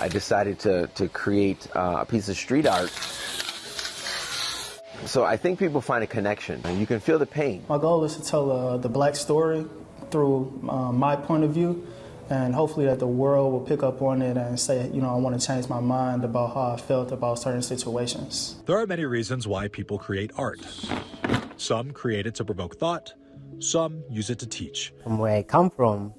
I decided to create a piece of street art. So I think people find a connection, and you can feel the pain. My goal is to tell the black story through my point of view, and hopefully that the world will pick up on it and say, you know, I want to change my mind about how I felt about certain situations. There are many reasons why people create art. Some create it to provoke thought, some use it to teach. From where I come from,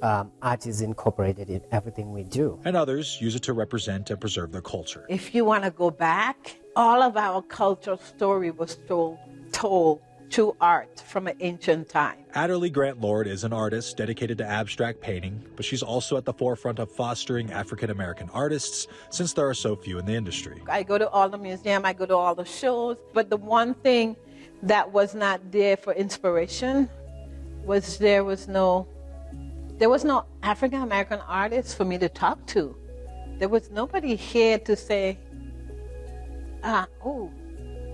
art is incorporated in everything we do. And others use it to represent and preserve their culture. If you want to go back, all of our cultural story was told through art from an ancient time. Adderley Grant Lord is an artist dedicated to abstract painting, but she's also at the forefront of fostering African-American artists since there are so few in the industry. I go to all the museums, I go to all the shows, but the one thing that was not there for inspiration was there was no African-American artist for me to talk to. There was nobody here to say, oh,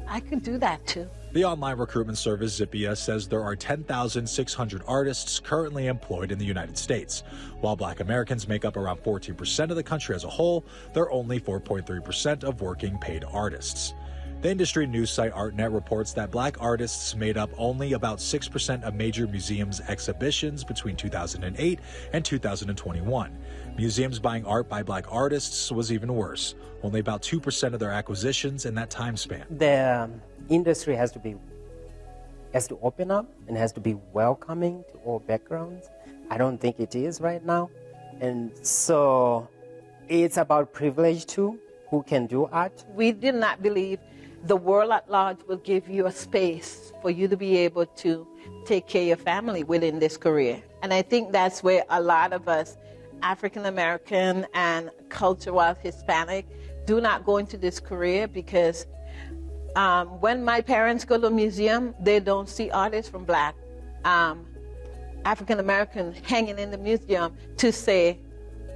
I could do that too. The online recruitment service Zippia says there are 10,600 artists currently employed in the United States. While Black Americans make up around 14% of the country as a whole, they're only 4.3% of working paid artists. The industry news site ArtNet reports that Black artists made up only about 6% of major museums' exhibitions between 2008 and 2021. Museums buying art by Black artists was even worse, only about 2% of their acquisitions in that time span. The industry has to open up and has to be welcoming to all backgrounds. I don't think it is right now. And so it's about privilege too, who can do art. We did not believe the world at large will give you a space for you to be able to take care of your family within this career. And I think that's where a lot of us, African American and cultural Hispanic, do not go into this career because when my parents go to a museum, they don't see artists from Black African American hanging in the museum to say,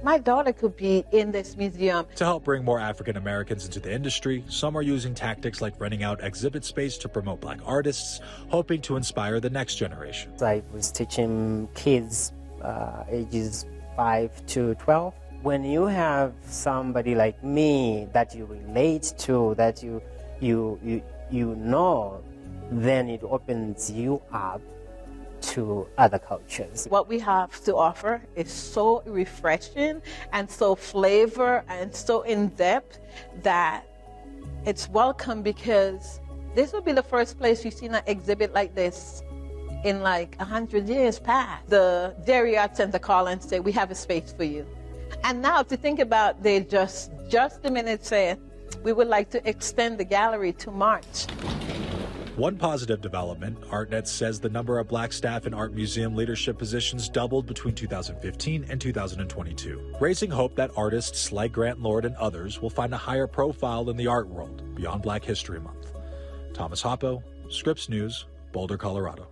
my daughter could be in this museum. To help bring more African Americans into the industry, some are using tactics like renting out exhibit space to promote Black artists, hoping to inspire the next generation. I was teaching kids ages 5 to 12. When you have somebody like me that you relate to, that you know, then it opens you up to other cultures. What we have to offer is so refreshing and so flavor and so in-depth that it's welcome, because this will be the first place you've seen an exhibit like this in like 100 years past. The Dairy Art Center call and say, we have a space for you. And now to think about, they just a minute said, we would like to extend the gallery to March. One positive development, ArtNet says the number of Black staff in art museum leadership positions doubled between 2015 and 2022, raising hope that artists like Grant Lord and others will find a higher profile in the art world beyond Black History Month. Thomas Hoppo, Scripps News, Boulder, Colorado.